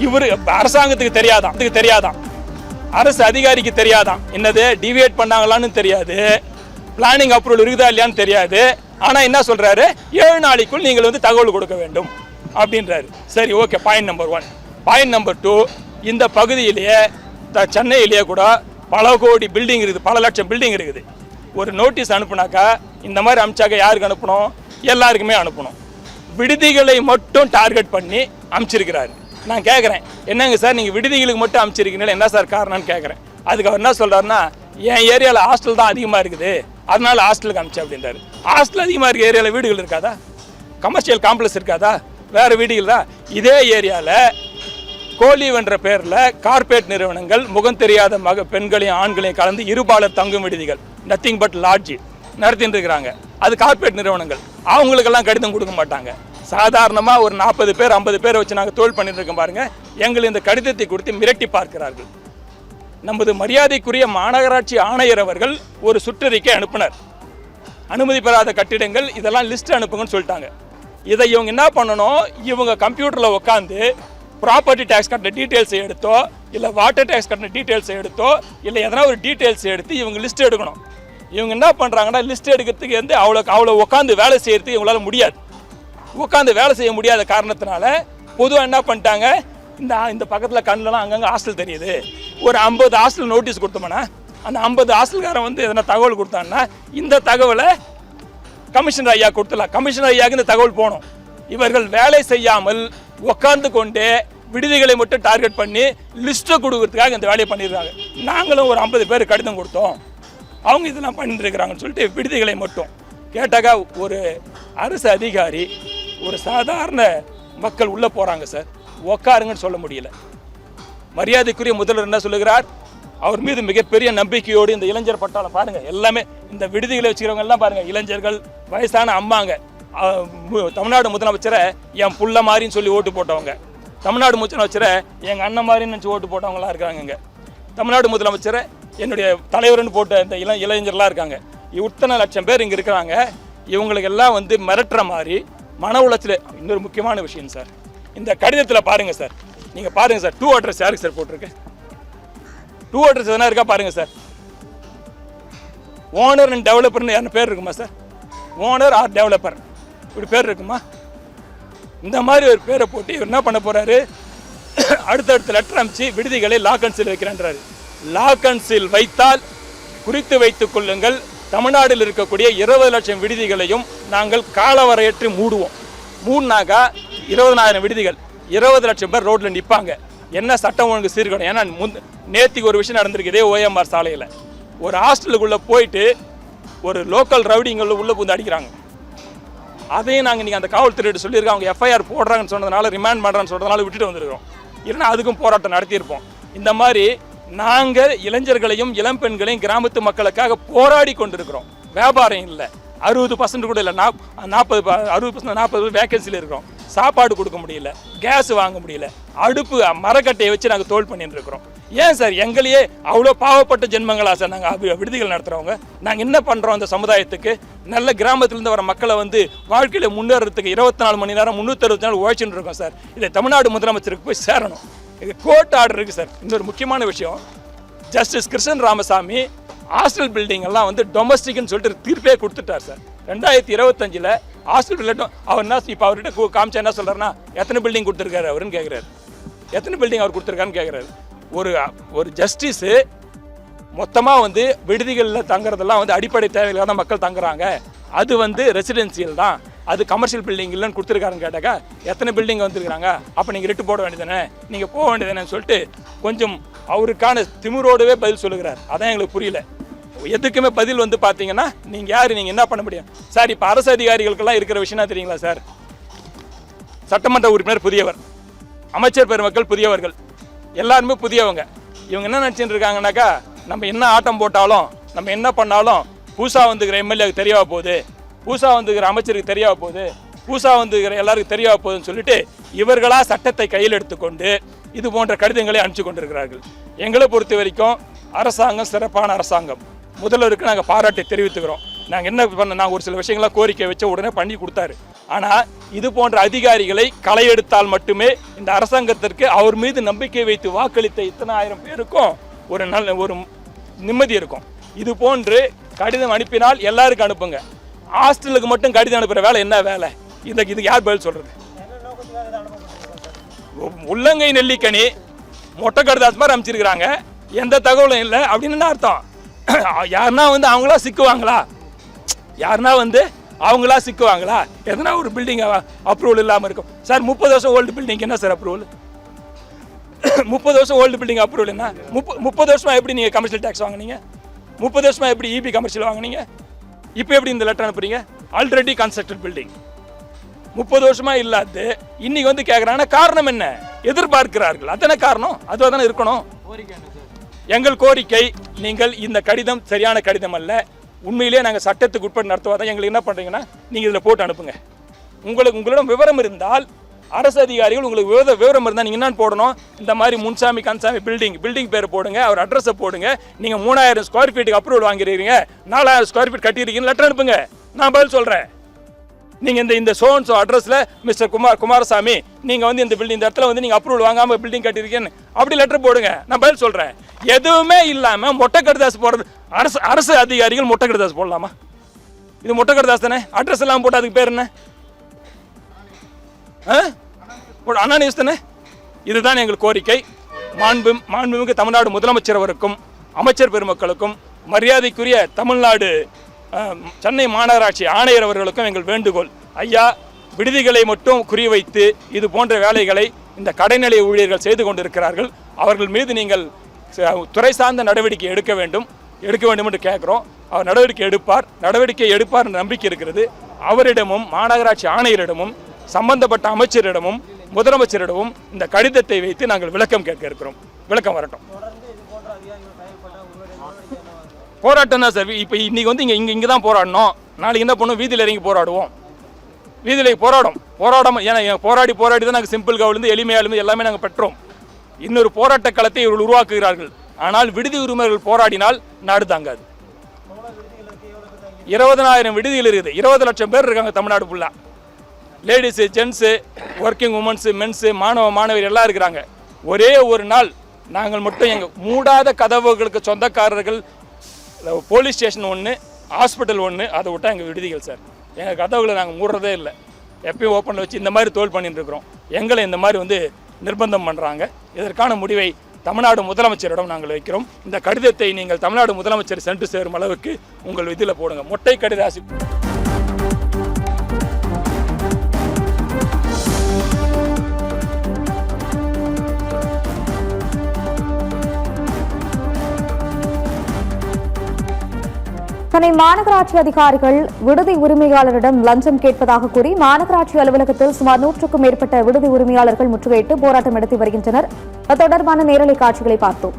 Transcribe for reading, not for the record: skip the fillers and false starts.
இவர் அரசாங்கத்துக்கு தெரியாதான், அரசு அதிகாரிக்கு தெரியாதான், என்னது டிவியேட் பண்ணாங்களான்னு தெரியாது, பிளானிங் அப்ரூவல் இருக்குதா இல்லையான்னு தெரியாது. ஆனால் என்ன சொல்றாரு, 7 நாளைக்குள் நீங்கள் வந்து தகவல் கொடுக்க வேண்டும் அப்படின்றாரு. சரி, okay. Point number 1. Point number 2, இந்த பகுதியிலேயே சென்னையிலேயே கூட பல கோடி பில்டிங் இருக்குது, பல லட்சம் பில்டிங் இருக்குது. ஒரு நோட்டீஸ் அனுப்புனாக்கா இந்த மாதிரி அனுப்பிச்சாக்க யாருக்கு அனுப்பணும்? எல்லாருக்குமே அனுப்பணும். விடுதிகளை மட்டும் டார்கெட் பண்ணி அனுப்பிச்சிருக்கிறாரு. நான் கேட்குறேன், என்னங்க சார் நீங்கள் விடுதிகளுக்கு மட்டும் அனுப்பிச்சிருக்கீங்களா, என்ன சார் காரணம்னு கேட்குறேன். அதுக்கு அவர் என்ன சொல்கிறாருன்னா, என் ஏரியாவில் ஹாஸ்டல் தான் அதிகமாக இருக்குது, அதனால ஹாஸ்டலுக்கு அனுப்பிச்சு அப்படின்றாரு. ஹாஸ்டல் அதிகமாக இருக்க ஏரியாவில் வீடுகள் இருக்காதா? கமர்ஷியல் காம்ப்ளெக்ஸ் இருக்காதா? வேறு வீடுகள் தான். இதே ஏரியாவில் கோலீவ் என்ற பேரில் கார்பரேட் நிறுவனங்கள் முகம் தெரியாத பெண்களையும் ஆண்களையும் கலந்து இருபாலர் தங்கும் விடுதிகள், நத்திங் பட் லாட்ஜி நடத்திட்டு இருக்கிறாங்க. அது கார்பரேட் நிறுவனங்கள். அவங்களுக்கெல்லாம் கடிதம் கொடுக்க மாட்டாங்க. சாதாரணமாக ஒரு 40 பேர் 50 பேரை வச்சு நாங்கள் தொழில் பண்ணிட்டு இருக்கோம் பாருங்கள். எங்கள் இந்த கடிதத்தை கொடுத்து மிரட்டி பார்க்கிறார்கள். நமது மரியாதைக்குரிய மாநகராட்சி ஆணையர் அவர்கள் ஒரு சுற்றறிக்கை அனுப்பினார். அனுமதி பெறாத கட்டிடங்கள் இதெல்லாம் லிஸ்ட் அனுப்புங்கன்னு சொல்லிட்டாங்க. இதை இவங்க என்ன பண்ணணும், இவங்க கம்ப்யூட்டரில் உட்காந்து ப்ராப்பர்ட்டி டேக்ஸ் கட்டின டீட்டெயில்ஸை எடுத்தோ, இல்லை வாட்டர் டேக்ஸ் கட்டின டீட்டெயில்ஸை எடுத்தோ, இல்லை எதனா ஒரு டீட்டெயில்ஸ் எடுத்து இவங்க லிஸ்ட் எடுக்கணும். இவங்க என்ன பண்ணுறாங்கன்னா, லிஸ்ட் எடுக்கிறதுக்கு வந்து அவ்வளோ உட்காந்து வேலை செய்யறதுக்கு இவங்களால முடியாது. உட்காந்து வேலை செய்ய முடியாத காரணத்தினால பொதுவாக என்ன பண்ணிட்டாங்க, இந்த பக்கத்தில் கண்ணுலாம் அங்கங்கே ஹாஸ்டல் தெரியுது, ஒரு 50 ஹாஸ்டல் நோட்டீஸ் கொடுத்தோம்னா அந்த 50 ஹாஸ்டல்காரன் வந்து எதனா தகவல் கொடுத்தாங்கன்னா இந்த தகவலை கமிஷனர் ஐயா கொடுத்துடலாம். கமிஷனர் ஐயாவுக்கு இந்த தகவல் போகணும். இவர்கள் வேலை செய்யாமல் உட்கார்ந்து கொண்டே விடுதிகளை மட்டும் டார்கெட் பண்ணி லிஸ்ட்டை கொடுக்கறதுக்காக இந்த வேலையை பண்ணிடுறாங்க. நாங்களும் ஒரு 50 பேர் கடிதம் கொடுத்தோம், அவங்க இதெல்லாம் பண்ணிட்டு இருக்கிறாங்கன்னு சொல்லிட்டு விடுதிகளை மட்டும் கேட்டாக்கா ஒரு அரசு அதிகாரி, ஒரு சாதாரண மக்கள் உள்ளே போகிறாங்க சார், உக்காருங்கன்னு சொல்ல முடியல. மரியாதைக்குரிய முதல்வர் என்ன சொல்லுகிறார், அவர் மீது மிகப்பெரிய நம்பிக்கையோடு இந்த இளைஞர் பட்டாளம் பாருங்கள், எல்லாமே இந்த விடுதிகளை வச்சுக்கிறவங்க எல்லாம் பாருங்கள், இளைஞர்கள், வயசான அம்மாங்க. தமிழ்நாடு முதலமைச்சரை என் புள்ள மாதிரின்னு சொல்லி ஓட்டு போட்டவங்க, தமிழ்நாடு முதலமைச்சரை எங்கள் அண்ணன் மாதிரின்னு நினச்சி ஓட்டு போட்டவங்களாம் இருக்காங்க. இங்கே தமிழ்நாடு முதலமைச்சரை என்னுடைய தலைவர்னு போட்ட இந்த இளைஞர்லாம் இருக்காங்க. இத்தனை லட்சம் பேர் இங்கே இருக்கிறாங்க. இவங்களுக்கு எல்லாம் வந்து மிரட்டுற மாதிரி மன உளைச்சல். இன்னொரு முக்கியமான விஷயம் சார், இந்த கடிதத்தில் பாருங்கள் சார், நீங்கள் பாருங்கள் சார், 2 அட்ரஸ் யாருக்கு சார் போட்டிருக்கு? 2 அட்ரஸ் எதனா இருக்கா பாருங்கள் சார். ஓனர் அண்ட் டெவலப்பர்னு யாருன்னு பேர் இருக்குமா சார்? ஓனர் ஆர் டெவலப்பர் இப்படி பேர் இருக்குமா? இந்த மாதிரி ஒரு பேரை போட்டு இவர் என்ன பண்ண போகிறாரு, அடுத்தடுத்த லெட்டர் அனுப்பிச்சு விடுதிகளை லாக் அண்ட் சீல் வைக்கிறேன்றாரு. லாக் அண்ட் சீல் வைத்தால் குறித்து வைத்துக் கொள்ளுங்கள், தமிழ்நாட்டில் இருக்கக்கூடிய 20 லட்சம் விடுதிகளையும் நாங்கள் காலவரையற்று மூடுவோம். மூணுனாக்கா 20,000 விடுதிகள், 20 லட்சம் பேர் ரோட்டில் நிற்பாங்க. என்ன சட்டம் ஒழுங்கு சீர்கணும்? ஏன்னா நேற்றுக்கு ஒரு விஷயம் நடந்திருக்கு. இதே OMR சாலையில் ஒரு ஹாஸ்டலுக்குள்ளே போயிட்டு ஒரு லோக்கல் ரவுடிங்களை உள்ளே புந்து அடிக்கிறாங்க. அதையும் நாங்கள் நீங்கள் அந்த காவல்துறையிட்ட சொல்லியிருக்கோம். அவங்க FIR போடுறாங்கன்னு சொன்னதுனால, ரிமாண்ட் பண்ணுறான்னு சொல்கிறதுனால விட்டுட்டு வந்துருக்கோம். இல்லைன்னா அதுக்கும் போராட்டம் நடத்தியிருப்போம். இந்த மாதிரி நாங்கள் இளைஞர்களையும் இளம் பெண்களையும் கிராமத்து மக்களுக்காக போராடி கொண்டிருக்கிறோம். வியாபாரம் இல்லை, 60% கூட இல்லை, 60% 40 வேகன்சியில் இருக்கிறோம். சாப்பாடு கொடுக்க முடியல, கேஸ் வாங்க முடியல, அடுப்பு மரக்கட்டையை வச்சு நாங்கள் தோல் பண்ணிட்டு இருக்கிறோம். ஏன் சார் எங்களையே அவ்வளோ பாவப்பட்ட ஜென்மங்களா சார் நாங்கள் விடுதிகள் நடத்துகிறவங்க? நாங்கள் என்ன பண்ணுறோம் அந்த சமுதாயத்துக்கு? நல்ல கிராமத்திலேருந்து வர மக்களை வந்து வாழ்க்கையில் முன்னேறதுக்கு 24 மணி நேரம் 360 நாள் உழைச்சின்னு இருக்கோம் சார். இதை தமிழ்நாடு முதலமைச்சருக்கு போய் சேரணும். இது கோர்ட் ஆர்டர் இருக்குது சார். இன்னொரு முக்கியமான விஷயம், justice Krishnan Ramasamy hostel building எல்லாம் வந்து டொமஸ்டிக்னு சொல்லிட்டு தீர்ப்பே கொடுத்துட்டார் சார். 2025 ஹாஸ்டல் பில்டிங் அவர் என்ன இப்போ அவர்கிட்ட காமிச்சா என்ன சொல்கிறாருன்னா, எத்தனை பில்டிங் கொடுத்துருக்காரு அவருன்னு கேட்குறாரு. எத்தனை பில்டிங் அவர் கொடுத்துருக்காருன்னு கேட்குறாரு. ஒரு ஜஸ்டிஸு மொத்தமாக வந்து விடுதிகளில் தங்குறதெல்லாம் வந்து அடிப்படை தேவையில்லாத தான் மக்கள் தங்குறாங்க, அது வந்து ரெசிடென்சியல் தான், அது கமர்ஷியல் பில்டிங் இல்லைன்னு கொடுத்துருக்காருன்னு கேட்டாக்கா எத்தனை பில்டிங் வந்துருக்காங்க, அப்போ நீங்கள் ரிட்டு போட வேண்டியதானே, நீங்கள் போக வேண்டியதானேன்னு சொல்லிட்டு கொஞ்சம் அவருக்கான திமிரோடவே பதில் சொல்லுகிறார். அதான் எங்களுக்கு புரியல. எதுக்குமே பதில் வந்து பார்த்தீங்கன்னா நீங்கள் யார், நீங்கள் என்ன பண்ண முடியும் சார்? இப்போ அரசு அதிகாரிகளுக்கெல்லாம் இருக்கிற விஷயம் தெரியுங்களா சார்? சட்டமன்ற உறுப்பினர் புதியவர், அமைச்சர் பெருமக்கள் புதியவர்கள், எல்லாருமே புதியவங்க. இவங்க என்ன நினச்சிட்டு இருக்காங்கனாக்கா, நம்ம என்ன ஆட்டம் போட்டாலும் நம்ம என்ன பண்ணாலும் புதுசாக வந்துக்கிற எம்எல்ஏக்கு தெரியவா போகுது, புதுசாக வந்துக்கிற அமைச்சருக்கு தெரியவா போகுது, புதுசாக வந்துக்கிற எல்லாருக்கும் தெரியவா போகுதுன்னு சொல்லிட்டு இவர்களாக சட்டத்தை கையில் எடுத்துக்கொண்டு இது போன்ற கடிதங்களை அனுப்பிச்சு கொண்டிருக்கிறார்கள். எங்களை பொறுத்த வரைக்கும் அரசாங்கம் சிறப்பான அரசாங்கம். முதல்வருக்கு நாங்கள் பாராட்டை தெரிவித்துக்கிறோம். நாங்கள் என்ன பண்ண நான் ஒரு சில விஷயங்கள்லாம் கோரிக்கை வச்ச உடனே பண்ணி கொடுத்தாரு. ஆனால் இது போன்ற அதிகாரிகளை களை எடுத்தால் மட்டுமே இந்த அரசாங்கத்திற்கு அவர் மீது நம்பிக்கை வைத்து வாக்களித்த இத்தனை ஆயிரம் பேருக்கும் ஒரு நல்ல ஒரு நிம்மதி இருக்கும். இது போன்று கடிதம் அனுப்பினால் எல்லாருக்கும் அனுப்புங்க. ஹாஸ்டலுக்கு மட்டும் கடிதம் அனுப்புகிற வேலை என்ன வேலை? இதுக்கு யார் பதில் சொல்கிறது? உள்ளங்கை நெல்லிக்கனி மொட்டை கடுதாஸ் மாதிரி அமைச்சிருக்கிறாங்க, எந்த தகவலும் இல்லை அப்படின்னு என்ன அர்த்தம்? யாருன்னா வந்து அவங்களா சிக்குவாங்களா? யாருன்னா வந்து அவங்களா சிக்குவாங்களா? எதனா ஒரு பில்டிங் அப்ரூவல் இல்லாமல் இருக்கும் சார். 30 வருஷம் ஓல்டு பில்டிங் என்ன சார் அப்ரூவல்? 30 வருஷம் ஓல்டு பில்டிங் அப்ரூவல் என்ன? 30 வருஷமா எப்படி நீங்கள் கமர்ஷியல் டேக்ஸ் வாங்கினீங்க? 30 வருஷமா எப்படி இபி கமர்ஷியல் வாங்கினீங்க? இப்போ எப்படி இந்த லெட்டர் அனுப்புறீங்க? ஆல்ரெடி கன்ஸ்ட்ரக்டட் பில்டிங் 30 வருஷமா இல்லாது இன்னைக்கு வந்து கேட்குறாங்கன்னா காரணம் என்ன? எதிர்பார்க்கிறார்கள். அதான காரணம், அதுவாக தானே இருக்கணும். எங்கள் கோரிக்கை, நீங்கள் இந்த கடிதம் சரியான கடிதம் அல்ல. உண்மையிலேயே நாங்கள் சட்டத்துக்கு உட்பட்டு நடத்துவதான். எங்களுக்கு என்ன பண்ணுறீங்கன்னா நீங்கள் இதில் போட்டு அனுப்புங்க. உங்களிடம் விவரம் இருந்தால், அரசு அதிகாரிகள் உங்களுக்கு விவரம் இருந்தால் நீங்கள் என்னன்னு போடணும்? இந்த மாதிரி முன்சாமி கன்சாமி பில்டிங் பேர் போடுங்க, அவர் அட்ரஸை போடுங்க. நீங்கள் 3000 ஸ்கொயர் ஃபீட்டுக்கு அப்ரூவல் வாங்கிடுறீங்க, 4000 ஸ்கொயர் ஃபீட் கட்டியிருக்கீங்க, லெட்டர் அனுப்புங்க. நான் பதில் சொல்கிறேன். நீங்கள் இந்த சோன்ஸோ அட்ரஸில் மிஸ்டர் குமாரசாமி நீங்கள் வந்து இந்த இடத்துல வந்து நீங்கள் அப்ரூவல் வாங்காமல் பில்டிங் கட்டியிருக்கீங்கன்னு அப்படி லெட்டர் போடுங்க. நான் பதில் சொல்கிறேன். எதுவுமே இல்லாமல் மொட்டை கடிதாசு போடுறது, அரசு அதிகாரிகள் மொட்டை கடிதாசு போடலாமா? இது மொட்டை கடிதாசு தானே. அட்ரஸ் எல்லாம் போட்டு அதுக்கு பேர் என்ன? அனானியஸ் தானே. இதுதான் எங்கள் கோரிக்கை. மாண்புமிகு தமிழ்நாடு முதலமைச்சர் அவருக்கும் அமைச்சர் பெருமக்களுக்கும் மரியாதைக்குரிய தமிழ்நாடு சென்னை மாநகராட்சி ஆணையர் அவர்களுக்கும் எங்கள் வேண்டுகோள். ஐயா, விடுதிகளை மட்டும் குறிவைத்து இது போன்ற வேலைகளை இந்த கடைநிலை ஊழியர்கள் செய்து கொண்டிருக்கிறார்கள். அவர்கள் மீது நீங்கள் துறை சார்ந்த நடவடிக்கை எடுக்க வேண்டும் என்று கேட்குறோம். அவர் நடவடிக்கை எடுப்பார் என்ற நம்பிக்கை இருக்கிறது. அவரிடமும் மாநகராட்சி ஆணையரிடமும் சம்பந்தப்பட்ட அமைச்சரிடமும் முதலமைச்சரிடமும் இந்த கடிதத்தை வைத்து நாங்கள் விளக்கம் கேட்க இருக்கிறோம். விளக்கம் வரட்டும். போராட்டம் தான் சார். இப்போ இன்னைக்கு வந்து இங்கே தான் போராடணும். நாளைக்கு என்ன பண்ணுவோம்? வீதியில் இறங்கி போராடுவோம். வீதியில் போராடாமல் ஏன்னா போராடி தான் நாங்கள் சிம்பிள் கவுலேருந்து எளிமையாலேருந்து எல்லாமே நாங்கள் பெற்றோம். இன்னொரு போராட்ட களத்தை இவர்கள் உருவாக்குகிறார்கள். ஆனால் விடுதி உரிமைகள் போராடினால் நாடு தாங்காது. 20,000 விடுதிகள் இருக்குது. 20 லட்சம் பேர் இருக்காங்க தமிழ்நாடு ஃபுல்லாக. Ladies, gents, working women's, men's, மாணவியர் எல்லாம் இருக்கிறாங்க. ஒரே ஒரு நாள் நாங்கள் மட்டும் எங்கள் மூடாத கதவுகளுக்கு சொந்தக்காரர்கள் போலீஸ் ஸ்டேஷன் ஒன்று, ஹாஸ்பிட்டல் ஒன்று, அதை விட்டால் எங்கள் விடுதிகள் சார். எங்கள் கதவுகளை நாங்கள் மூடுறதே இல்லை. எப்பயும் ஓப்பனில் வச்சு இந்த மாதிரி தோல் பண்ணிட்டு இருக்கிறோம். எங்களை இந்த மாதிரி வந்து நிர்பந்தம் பண்ணுறாங்க. இதற்கான முடிவை தமிழ்நாடு முதலமைச்சரிடம் நாங்கள் வைக்கிறோம். இந்த கடிதத்தை நீங்கள் தமிழ்நாடு முதலமைச்சர் சென்று சேரும் அளவுக்கு உங்கள் இதில் போடுங்க. மொட்டை கடிதாசி. சென்னை மாநகராட்சி அதிகாரிகள் விடுதி உரிமையாளரிடம் லஞ்சம் கேட்பதாக கூறி மாநகராட்சி அலுவலகத்தில் சுமார் 100க்கும் மேற்பட்ட விடுதி உரிமையாளர்கள் முற்றுகையிட்டு போராட்டம் நடத்தி வருகின்றனர். அது தொடர்பான நேரலை காட்சிகளை பார்த்தோம்.